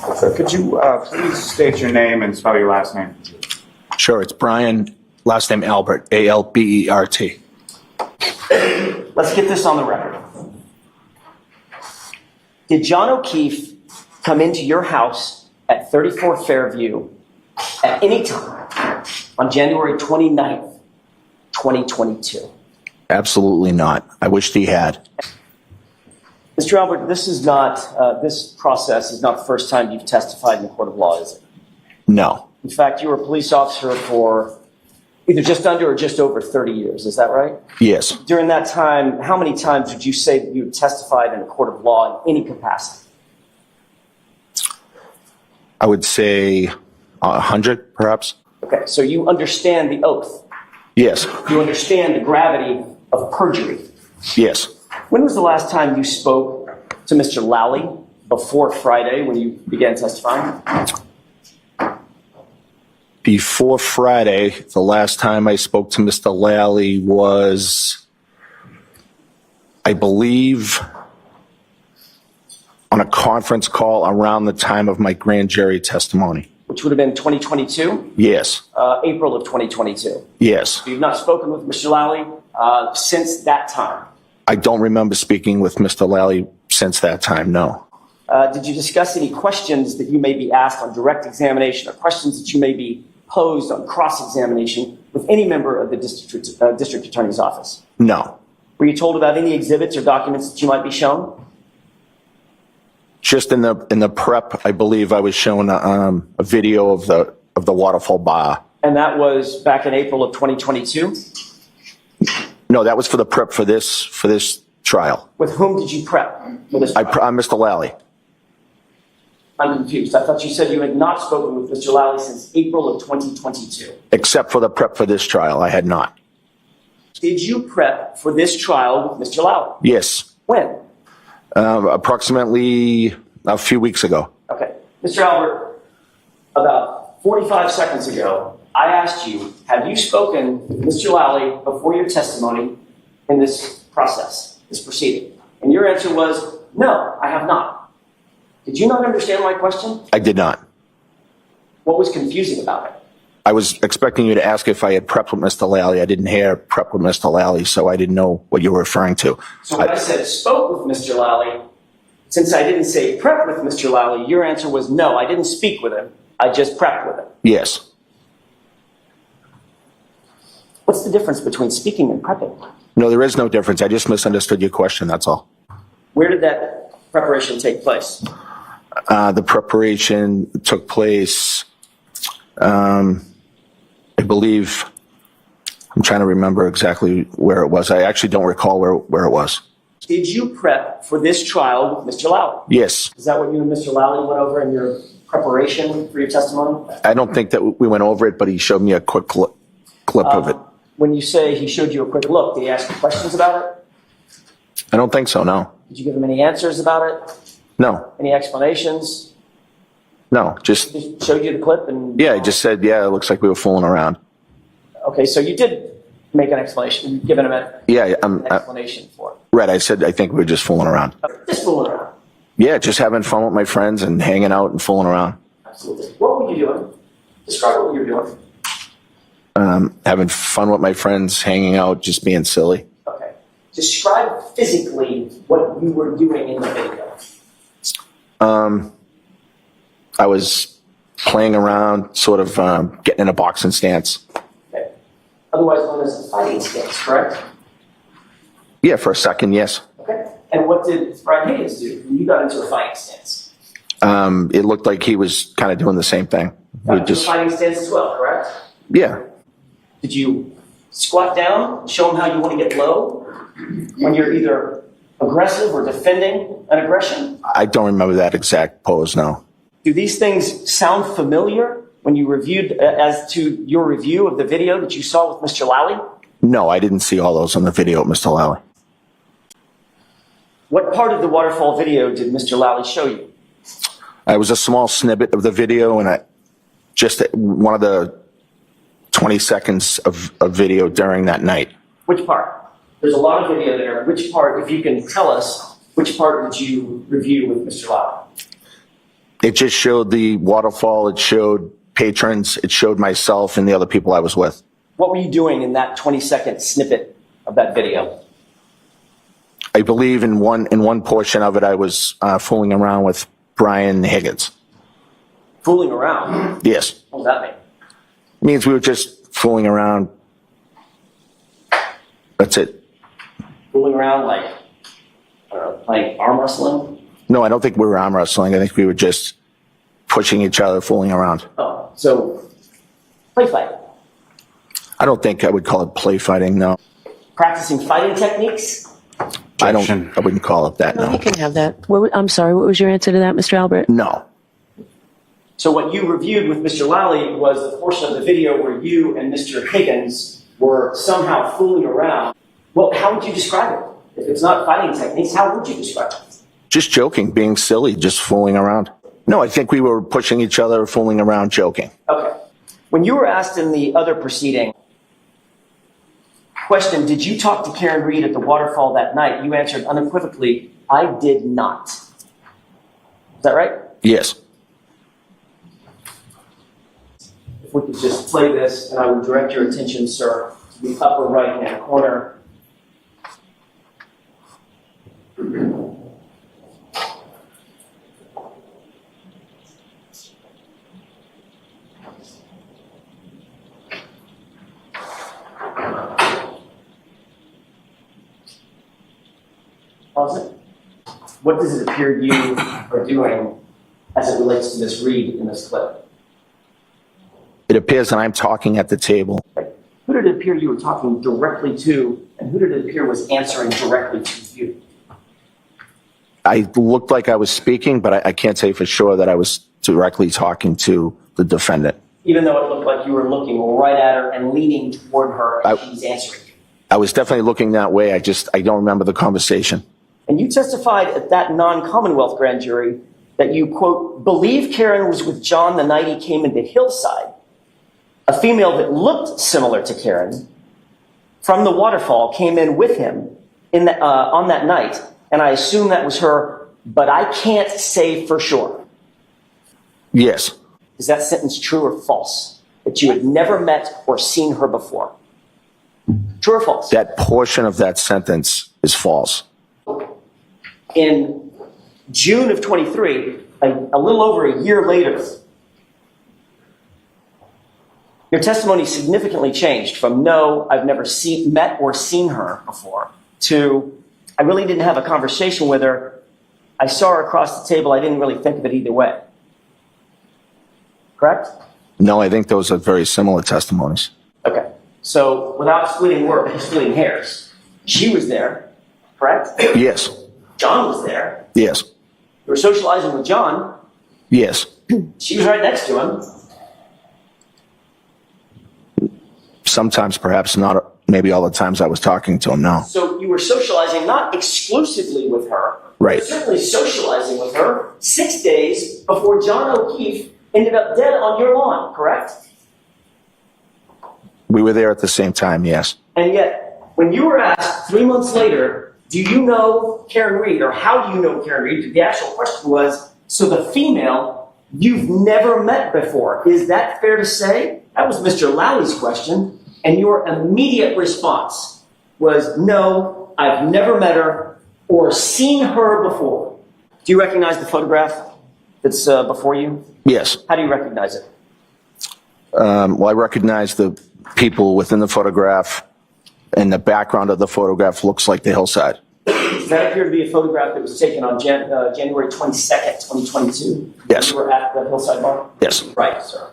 So could you please state your name and spell your last name? Sure, it's Brian, last name Albert, A-L-B-E-R-T. Let's get this on the record. Did John O'Keefe come into your house at 34 Fairview at any time on January 29th, 2022? Absolutely not. I wished he had. Mr. Albert, this process is not the first time you've testified in the court of law, is it? No. In fact, you were a police officer for either just under or just over 30 years, is that right? Yes. During that time, how many times would you say that you testified in a court of law in any capacity? I would say 100, perhaps. Okay, so you understand the oath. Yes. You understand the gravity of perjury. Yes. When was the last time you spoke to Mr. Lally before Friday when you began testifying? Before Friday, the last time I spoke to Mr. Lally was, I believe, on a conference call around the time of my grand jury testimony. Which would have been 2022? Yes. April of 2022. Yes. So you've not spoken with Mr. Lally since that time? I don't remember speaking with Mr. Lally since that time, no. Did you discuss any questions that you may be asked on direct examination or questions that you may be posed on cross-examination with any member of the district attorney's office? No. Were you told about any exhibits or documents that you might be shown? Just in the prep, I believe I was shown a video of the waterfall bar. And that was back in April of 2022? No, that was for the prep for this trial. With whom did you prep for this trial? Mr. Lally. I'm confused. I thought you said you had not spoken with Mr. Lally since April of 2022. Except for the prep for this trial, I had not. Did you prep for this trial with Mr. Lally? Yes. When? Approximately a few weeks ago. Okay. Mr. Albert, about 45 seconds ago, I asked you, have you spoken with Mr. Lally before your testimony in this process, this proceeding? And your answer was, no, I have not. Did you not understand my question? I did not. What was confusing about it? I was expecting you to ask if I had prepped with Mr. Lally. I didn't hear prep with Mr. Lally, so I didn't know what you were referring to. So when I said spoke with Mr. Lally, since I didn't say prep with Mr. Lally, your answer was no, I didn't speak with him. I just prepped with him. Yes. What's the difference between speaking and prepping? No, there is no difference. I just misunderstood your question, that's all. Where did that preparation take place? The preparation took place, I believe, I'm trying to remember exactly where it was. I actually don't recall where it was. Did you prep for this trial with Mr. Lally? Yes. Is that what you and Mr. Lally went over in your preparation for your testimony? I don't think that we went over it, but he showed me a quick clip of it. When you say he showed you a quick look, did he ask you questions about it? I don't think so, no. Did you give him any answers about it? No. Any explanations? No, just... He showed you the clip and... Yeah, he just said, yeah, it looks like we were fooling around. Okay, so you did make an explanation. You've given him an explanation for it. Right, I said I think we were just fooling around. Just fooling around. Yeah, just having fun with my friends and hanging out and fooling around. Absolutely. What were you doing? Describe what you were doing. Having fun with my friends, hanging out, just being silly. Okay. Describe physically what you were doing in the video. I was playing around, sort of getting in a boxing stance. Okay. Otherwise known as a fighting stance, correct? Yeah, for a second, yes. Okay. And what did Brian Higgins do when you got into a fighting stance? It looked like he was kind of doing the same thing. Got into a fighting stance as well, correct? Yeah. Did you squat down, show him how you want to get low when you're either aggressive or defending an aggression? I don't remember that exact pose, no. Do these things sound familiar when you reviewed, as to your review of the video that you saw with Mr. Lally? No, I didn't see all those on the video with Mr. Lally. What part of the waterfall video did Mr. Lally show you? It was a small snippet of the video, and just one of the 20 seconds of video during that night. Which part? There's a lot of video there. Which part, if you can tell us, which part did you review with Mr. Lally? It just showed the waterfall. It showed patrons. It showed myself and the other people I was with. What were you doing in that 20-second snippet of that video? I believe in one portion of it, I was fooling around with Brian Higgins. Fooling around? Yes. What does that mean? It means we were just fooling around. That's it. Fooling around like, I don't know, playing arm wrestling? No, I don't think we were arm wrestling. I think we were just pushing each other, fooling around. Oh, so play fight. I don't think I would call it play fighting, no. Practicing fighting techniques? I wouldn't call it that, No, no. you can have that. I'm sorry, what was your answer to that, Mr. Albert? No. So what you reviewed with Mr. Lally was the portion of the video where you and Mr. Higgins were somehow fooling around. Well, how would you describe it? If it's not fighting techniques, how would you describe it? Just joking, being silly, just fooling around. No, I think we were pushing each other, fooling around, joking. Okay. When you were asked in the other proceeding, question, did you talk to Karen Reed at the waterfall that night? You answered unequivocally, I did not. Is that right? Yes. If we could just play this, and I would direct your attention, sir, to the upper right-hand corner. Pause it. What does it appear you are doing as it relates to Ms. Reed in this clip? It appears that I'm talking at the table. Who did it appear you were talking directly to, and who did it appear was answering directly to you? I looked like I was speaking, but I can't say for sure that I was directly talking to the defendant. Even though it looked like you were looking right at her and leaning toward her as she's answering you. I was definitely looking that way. I don't remember the conversation. And you testified at that non-Commonwealth grand jury that you, quote, believe Karen was with John the night he came into Hillside. A female that looked similar to Karen from the waterfall came in with him on that night, and I assume that was her, but I can't say for sure. Yes. Is that sentence true or false? That you had never met or seen her before? True or false? That portion of that sentence is false. In June of 23, a little over a year later, your testimony significantly changed from no, I've never met or seen her before, to I really didn't have a conversation with her. I saw her across the table. I didn't really think of it either way. Correct? No, I think those are very similar testimonies. Okay. So without splitting hairs, she was there, correct? Yes. John was there. Yes. You were socializing with John. Yes. She was right next to him. Sometimes, perhaps not, maybe all the times I was talking to him, no. So you were socializing not exclusively with her, Right. but certainly socializing with her 6 days before John O'Keefe ended up dead on your lawn, correct? We were there at the same time, yes. And yet, when you were asked 3 months later, do you know Karen Reed, or how do you know Karen Reed, the actual question was, so the female you've never met before. Is that fair to say? That was Mr. Lally's question. And your immediate response was, no, I've never met her or seen her before. Do you recognize the photograph that's before you? Yes. How do you recognize it? Well, I recognize the people within the photograph, and the background of the photograph looks like the hillside. Does that appear to be a photograph that was taken on January 22nd, 2022? Yes. You were at the Hillside Bar? Yes. Right, sir.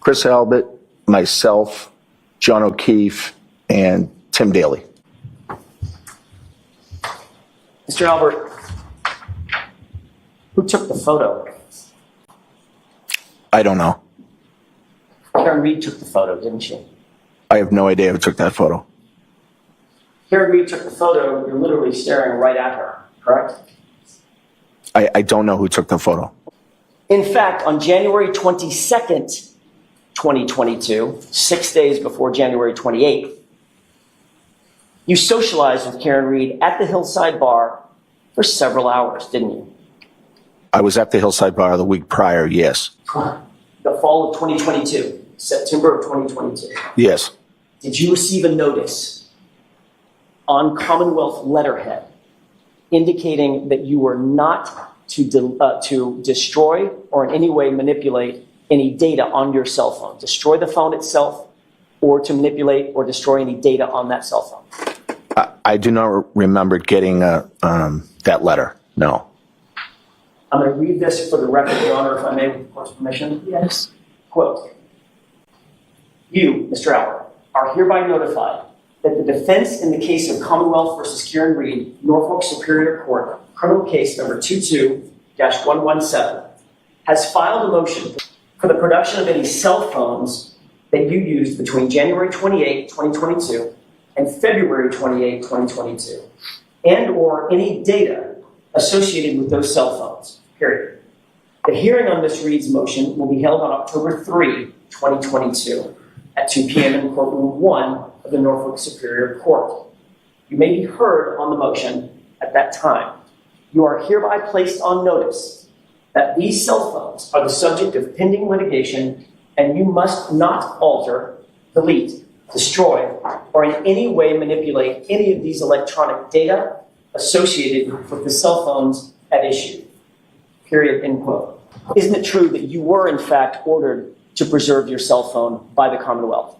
Chris Albert, myself, John O'Keefe, and Tim Daly. Mr. Albert, who took the photo? I don't know. Karen Reed took the photo, didn't she? I have no idea who took that photo. Karen Reed took the photo, you're literally staring right at her, correct? I don't know who took the photo. In fact, on January 22nd, 2022, 6 days before January 28th, you socialized with Karen Reed at the Hillside Bar for several hours, didn't you? I was at the Hillside Bar the week prior, yes. The fall of 2022, September of 2022. Yes. Did you receive a notice on Commonwealth letterhead indicating that you were not to destroy or in any way manipulate any data on your cell phone? Destroy the phone itself or to manipulate or destroy any data on that cell phone? I do not remember getting that letter, no. I'm going to read this for the record, Your Honor, if I may, with the court's permission. Yes. Quote, you, Mr. Albert, are hereby notified that the defense in the case of Commonwealth versus Kieran Reed, Norfolk Superior Court, criminal case number 22-117, has filed a motion for the production of any cell phones that you used between January 28, 2022 and February 28, 2022, and or any data associated with those cell phones, period. The hearing on Ms. Reed's motion will be held on October 3, 2022 at 2 p.m. in courtroom 1 of the Norfolk Superior Court. You may be heard on the motion at that time. You are hereby placed on notice that these cell phones are the subject of pending litigation and you must not alter, delete, destroy, or in any way manipulate any of these electronic data associated with the cell phones at issue. Period, end quote. Isn't it true that you were in fact ordered to preserve your cell phone by the Commonwealth?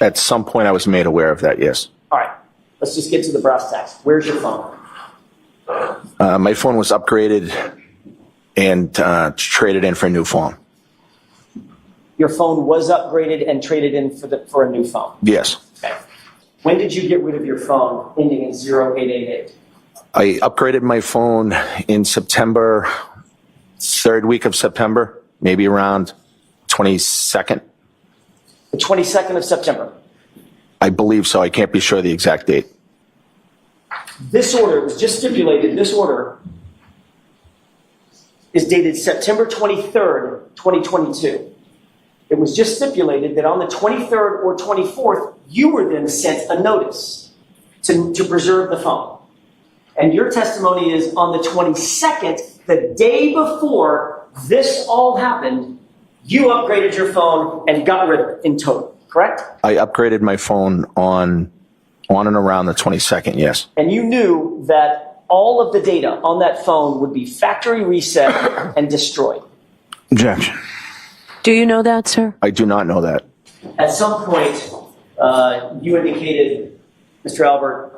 At some point I was made aware of that, yes. All right, let's just get to the brass tacks. Where's your phone? My phone was upgraded and traded in for a new phone. Your phone was upgraded and traded in for a new phone? Yes. Okay. When did you get rid of your phone ending in 0888? I upgraded my phone in September, third week of September, maybe around 22nd. The 22nd of September. I believe so. I can't be sure of the exact date. This order was just stipulated. This order is dated September 23rd, 2022. It was just stipulated that on the 23rd or 24th, you were then sent a notice to preserve the phone. And your testimony is on the 22nd, the day before this all happened, you upgraded your phone and got rid of it in total, correct? I upgraded my phone on and around the 22nd, yes. And you knew that all of the data on that phone would be factory reset and destroyed. Objection. Do you know that, sir? I do not know that. At some point, you indicated, Mr. Albert,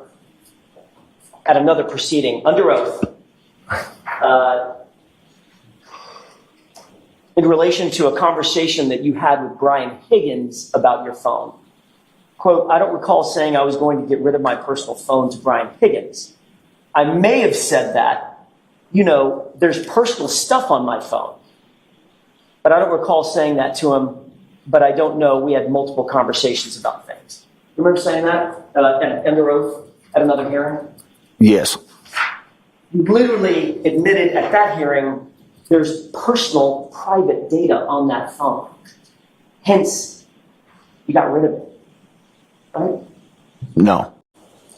at another proceeding, under oath, in relation to a conversation that you had with Brian Higgins about your phone. Quote, I don't recall saying I was going to get rid of my personal phone to Brian Higgins. I may have said that, there's personal stuff on my phone. But I don't recall saying that to him, but I don't know. We had multiple conversations about things. You remember saying that under oath at another hearing? Yes. You literally admitted at that hearing there's personal, private data on that phone. Hence, you got rid of it, right? No.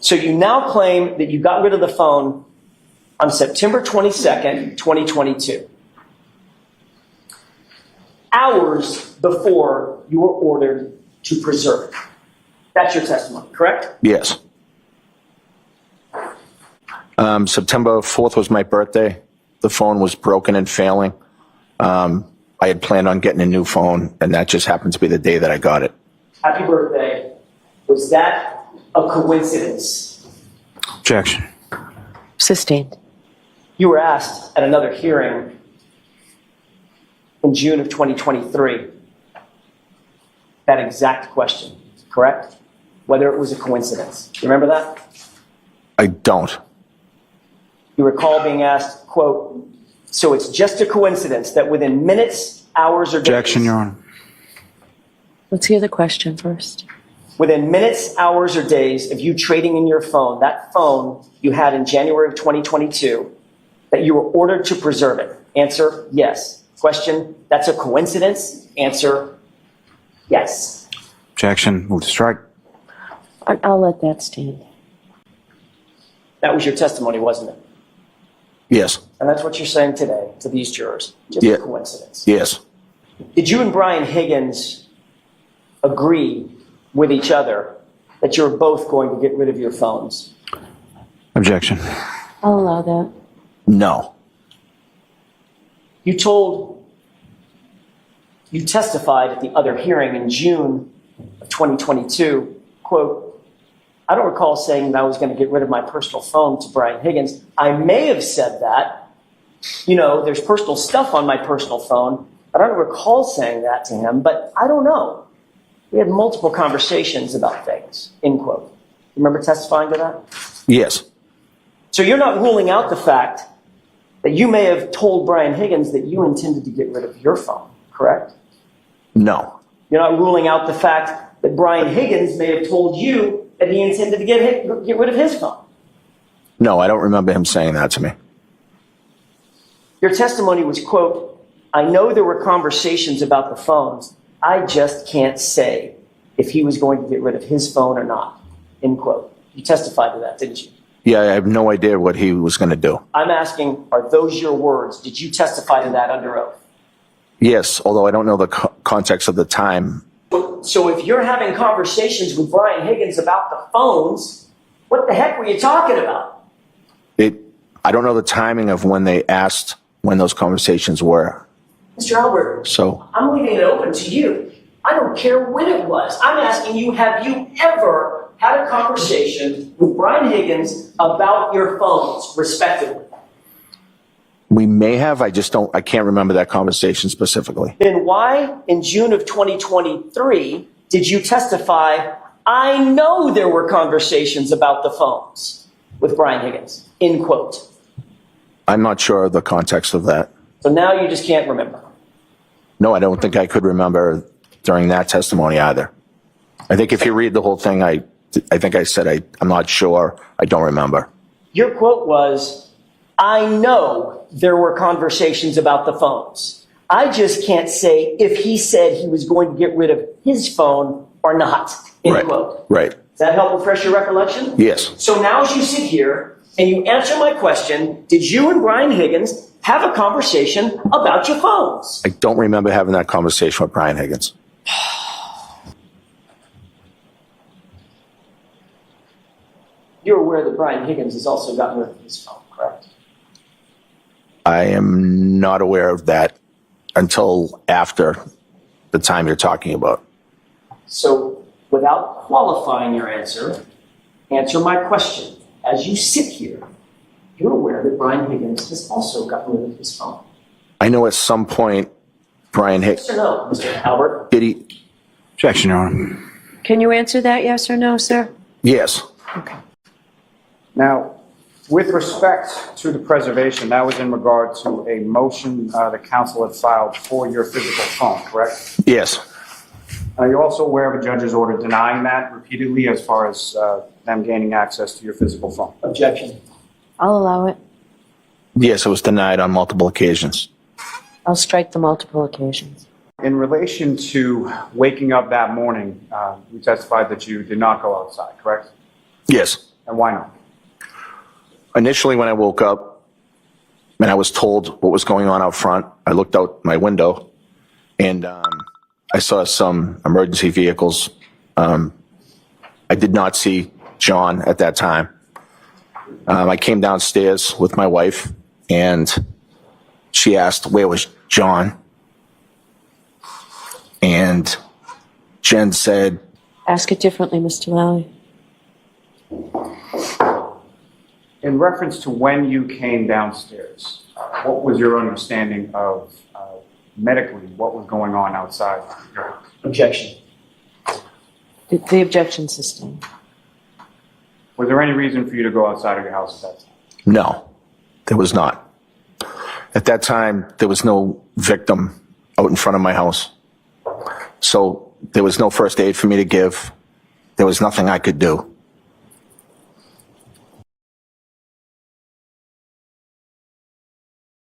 So you now claim that you got rid of the phone on September 22nd, 2022. Hours before you were ordered to preserve it. That's your testimony, correct? Yes. September 4th was my birthday. The phone was broken and failing. I had planned on getting a new phone, and that just happened to be the day that I got it. Happy birthday. Was that a coincidence? Objection. Sustained. You were asked at another hearing in June of 2023 that exact question, correct? Whether it was a coincidence. You remember that? I don't. You recall being asked, quote, so it's just a coincidence that within minutes, hours, or days... Objection, Your Honor. Let's hear the question first. Within minutes, hours, or days of you trading in your phone, that phone you had in January of 2022, that you were ordered to preserve it. Answer, yes. Question, that's a coincidence. Answer, yes. Objection. Move to strike. I'll let that stand. That was your testimony, wasn't it? Yes. And that's what you're saying today to these jurors. Just Yeah. a coincidence. Yes. Did you and Brian Higgins agree with each other that you're both going to get rid of your phones? Objection. I'll allow that. No. You testified at the other hearing in June of 2022, quote, I don't recall saying that I was going to get rid of my personal phone to Brian Higgins. I may have said that. There's personal stuff on my personal phone. I don't recall saying that to him, but I don't know. We had multiple conversations about things, end quote. Remember testifying to that? Yes. So you're not ruling out the fact that you may have told Brian Higgins that you intended to get rid of your phone, correct? No. You're not ruling out the fact that Brian Higgins may have told you that he intended to get rid of his phone. No, I don't remember him saying that to me. Your testimony was, quote, I know there were conversations about the phones. I just can't say if he was going to get rid of his phone or not, end quote. You testified to that, didn't you? Yeah, I have no idea what he was going to do. I'm asking, are those your words? Did you testify to that under oath? Yes, although I don't know the context of the time. So if you're having conversations with Brian Higgins about the phones, what the heck were you talking about? I don't know the timing of when they asked when those conversations were. Mr. Albert, So I'm leaving it open to you. I don't care when it was. I'm asking you, have you ever had a conversation with Brian Higgins about your phones, respectively? we may have, I can't remember that conversation specifically. Then why, in June of 2023, did you testify, I know there were conversations about the phones with Brian Higgins, end quote? I'm not sure of the context of that. So now you just can't remember. No, I don't think I could remember during that testimony either. I think if you read the whole thing, I think I said I'm not sure. I don't remember. Your quote was, I know there were conversations about the phones. I just can't say if he said he was going to get rid of his phone or not, end Right. quote. Right. Does that help refresh your recollection? Yes. So now as you sit here and you answer my question, did you and Brian Higgins have a conversation about your phones? I don't remember having that conversation with Brian Higgins. You're aware that Brian Higgins has also gotten rid of his phone, correct? I am not aware of that until after the time you're talking about. So without qualifying your answer my question. As you sit here, you're aware that Brian Higgins has also gotten rid of his phone. I know at some point Brian Higgins, Yes or no, Mr. Albert? did he? Objection, Your Honor. Can you answer that, yes or no, sir? Yes. Okay. Now, with respect to the preservation, that was in regard to a motion the council had filed for your physical phone, correct? Yes. Are you also aware of a judge's order denying that repeatedly as far as them gaining access to your physical phone? Objection. I'll allow it. Yes, it was denied on multiple occasions. I'll strike the multiple occasions. In relation to waking up that morning, you testified that you did not go outside, correct? Yes. And why not? Initially, when I woke up and I was told what was going on out front, I looked out my window and I saw some emergency vehicles. I did not see John at that time. I came downstairs with my wife and she asked, where was John? And Jen said, Ask it differently, Mr. Lally. In reference to when you came downstairs, what was your understanding of medically what was going on outside your house? Objection. The objection sustained. Was there any reason for you to go outside of your house at that time? no, there was not. At that time, there was no victim out in front of my house. So there was no first aid for me to give. There was nothing I could do.